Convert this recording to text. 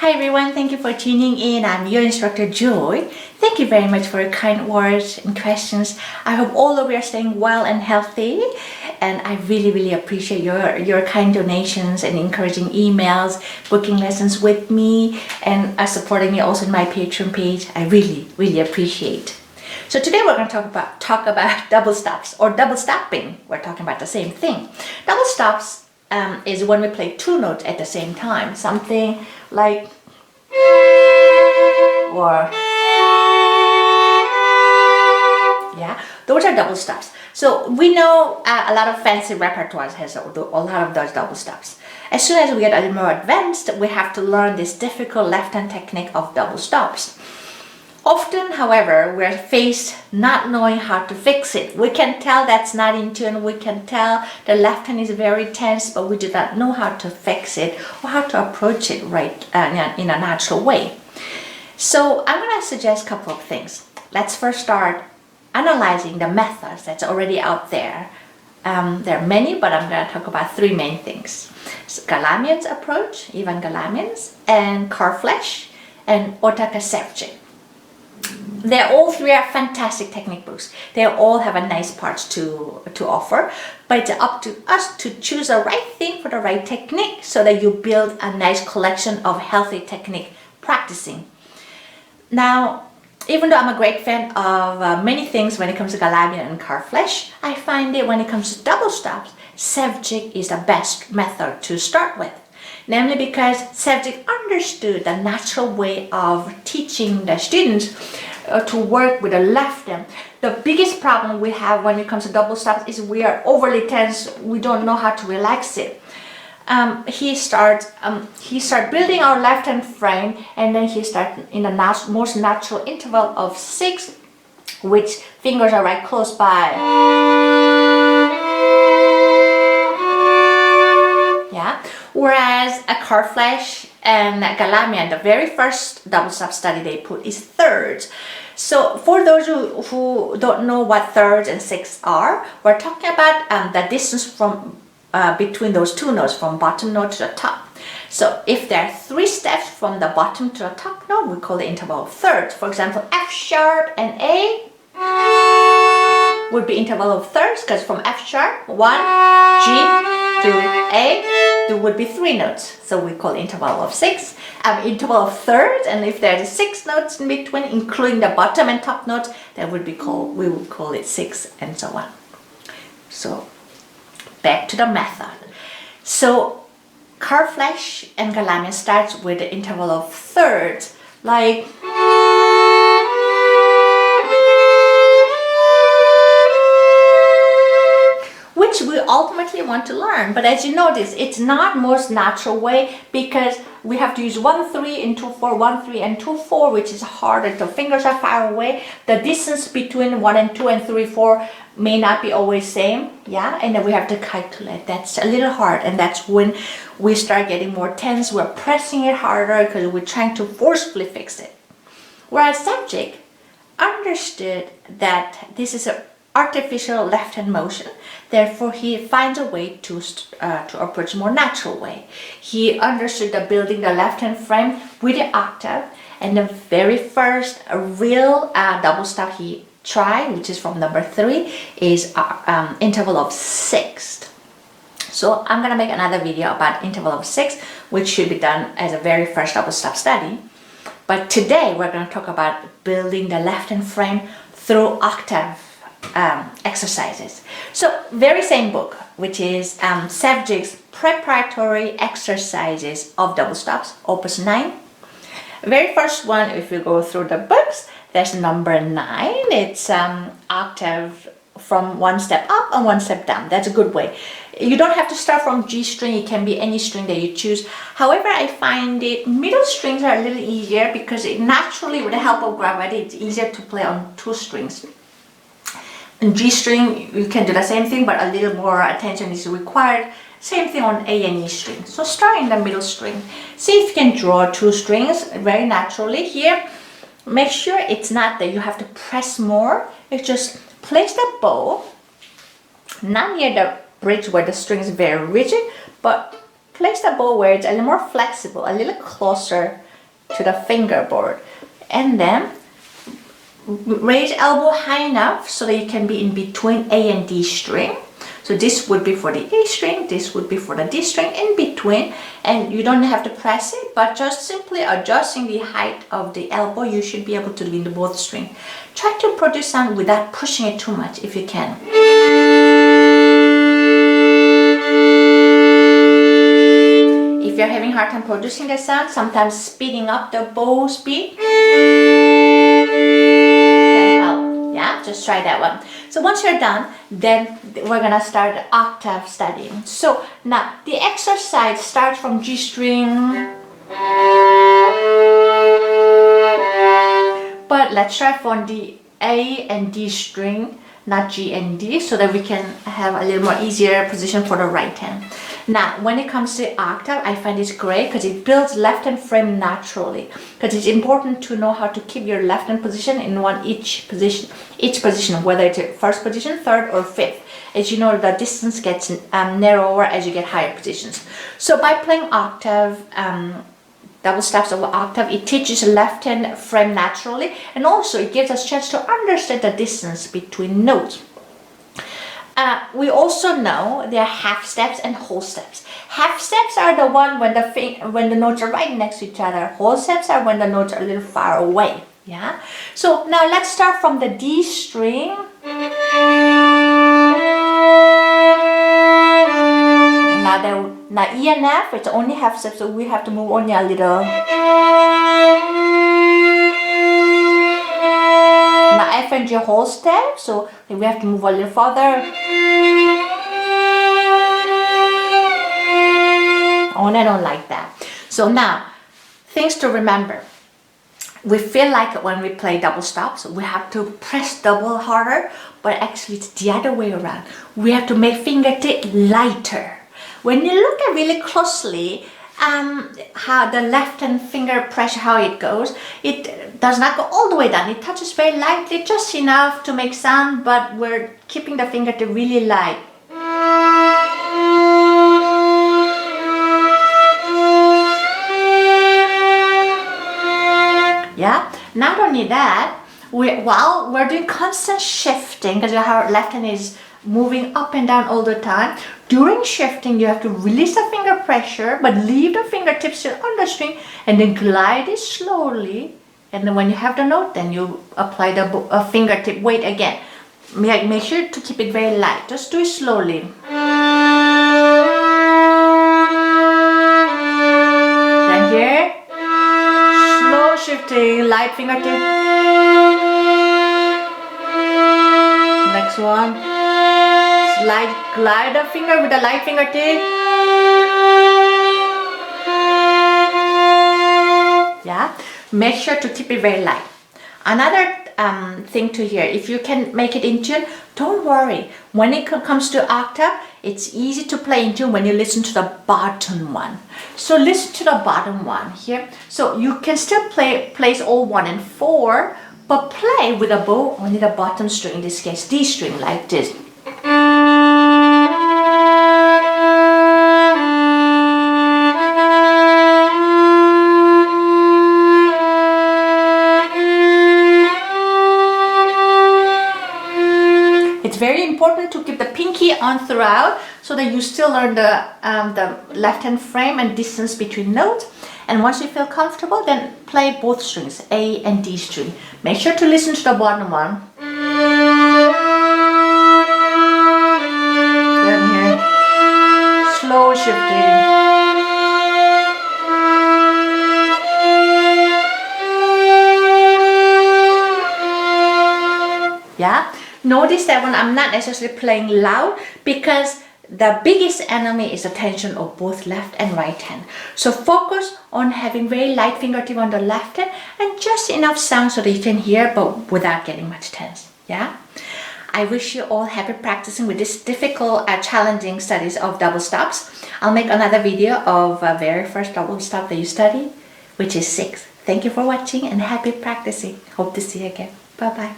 Hi everyone, thank you for tuning in. I'm your instructor Joy. Thank you very much for your kind words and questions. I hope all of you are staying well and healthy, and I really appreciate your kind donations and encouraging emails, booking lessons with me, and supporting me also in my Patreon page. I really appreciate. So today we're going to talk about double stops or double stopping. We're talking about the same thing. Double stops is when we play two notes at the same time. Something like or yeah, those are double stops. So we know a lot of fancy repertoires has a lot of those double stops. As soon as we get a little more advanced, we have to learn this difficult left hand technique of double stops. Often, however, we're faced not knowing how to fix it. We can tell that's not in tune, we can tell the left hand is very tense, but we do not know how to fix it or how to approach it right in a natural way. So I'm going to suggest a couple of things. Let's first start analyzing the methods that's already out there. There are many, but I'm going to talk about three main things. So Galamian's approach, Ivan Galamian's, and Karflesh, and Otaka Sevcik. All three are fantastic technique books. They all have a nice parts to offer, but it's up to us to choose the right thing for the right technique so that you build a nice collection of healthy technique practicing. Now, even though I'm a great fan of many things when it comes to Galamian and Karflesh, I find that when it comes to double stops, Sevcik is the best method to start with. Namely because Sevcik understood the natural way of teaching the students to work with the left hand. The biggest problem we have when it comes to double stops is we are overly tense. We don't know how to relax it. He start building our left hand frame, and then he start in the most natural interval of 6, which fingers are right close by. Yeah. Whereas a Karflesh and Galamian, the very first double stop study they put is thirds. So for those who don't know what thirds and sixths are, we're talking about the distance from between those two notes, from bottom note to the top. So if there are 3 steps from the bottom to the top note, we call the interval of thirds. For example, F sharp and A would be interval of thirds, because from F sharp, 1, G to A, there would be 3 notes. So we call interval of 6, interval of thirds, and if there's 6 notes in between, including the bottom and top notes, that would be we would call it 6, and so on. So back to the method. So Karflesh and Galamian starts with the interval of thirds, like which we ultimately want to learn. But as you notice, it's not most natural way, because we have to use 1 3 and 2 4, 1 3 and 2 4, which is harder. The fingers are far away. The distance between 1 and 2 and 3 4 may not be always same, yeah, and then we have to calculate. That's a little hard, and that's when we start getting more tense. We're pressing it harder because we're trying to forcefully fix it. Whereas Sevcik understood that this is an artificial left hand motion, therefore he finds a way to approach a more natural way. He understood that building the left hand frame with the octave, and the very first real double stop he tried, which is from number 3, is interval of 6. So I'm gonna make another video about interval of 6, which should be done as a very first double stop study. But today we're gonna talk about building the left hand frame through octave exercises. So very same book, which is Sevcik's Preparatory Exercises of Double Stops, Opus 9. Very first one, if you go through the books, there's number 9. It's octave from 1 step up and 1 step down. That's a good way. You don't have to start from G string. It can be any string that you choose. However, I find middle strings are a little easier, because naturally, with the help of gravity, it's easier to play on 2 strings. In G string, you can do the same thing, but a little more attention is required. Same thing on A and E string. So start in the middle string. See if you can draw 2 strings very naturally here. Make sure it's not that you have to press more. It's just place the bow not near the bridge where the string is very rigid, but place the bow where it's a little more flexible, a little closer to the fingerboard. And then raise elbow high enough so that you can be in between A and D string. So this would be for the A string, this would be for the D string in between, and you don't have to press it, but just simply adjusting the height of the elbow, you should be able to do in the both string. Try to produce sound without pushing it too much if you can. If you're having a hard time producing the sound, sometimes speeding up the bow speed can help. Yeah, just try that one. So once you're done, then we're gonna start the octave studying. So now the exercise starts from G string, but let's try from the A and D string, not G and D, so that we can have a little more easier position for the right hand. Now, when it comes to octave, I find it's great because it builds left hand frame naturally. Because it's important to know how to keep your left hand position in each position, whether it's first position, third, or fifth. As you know, the distance gets narrower as you get higher positions. So by playing octave, double stops of octave, it teaches left hand frame naturally, and also it gives us a chance to understand the distance between notes. We also know there are half steps and whole steps. Half steps are the one when the notes are right next to each other. Whole steps are when the notes are a little far away. Yeah. So now let's start from the D string. Now E and F, it's only half steps, so we have to move only a little. Now F and G whole step, so we have to move a little further. Oh, and I don't like that. So now, things to remember. We feel like when we play double stops, we have to press double harder, but actually it's the other way around. We have to make fingertip lighter. When you look at really closely, how the left hand finger pressure, how it goes, it does not go all the way down. It touches very lightly, just enough to make sound, but we're keeping the fingertip really light. Yeah, not only that, while we're doing constant shifting, because our left hand is moving up and down all the time, during shifting you have to release the finger pressure but leave the fingertips still on the string, and then glide it slowly, and then when you have the note, then you apply the fingertip weight again. Make sure to keep it very light, just do it slowly. Then here, slow shifting, light fingertip. Next one. Glide the finger with the light fingertip. Yeah, make sure to keep it very light. Another thing to hear, if you can make it in tune, don't worry. When it comes to octave, it's easy to play in tune when you listen to the bottom one. So listen to the bottom one here. So you can still place all 1 and 4, but play with a bow only the bottom string, in this case D string, like this. It's very important to keep the pinky on throughout so that you still learn the left hand frame and distance between notes. And once you feel comfortable, then play both strings, A and D string. Make sure to listen to the bottom one. Then here, slow shifting. Yeah. Notice that when I'm not necessarily playing loud, because the biggest enemy is the tension of both left and right hand. So focus on having very light fingertip on the left hand and just enough sound so that you can hear, but without getting much tense. Yeah. I wish you all happy practicing with this difficult, challenging studies of double stops. I'll make another video of very first double stop that you study, which is 6. Thank you for watching and happy practicing. Hope to see you again. Bye bye.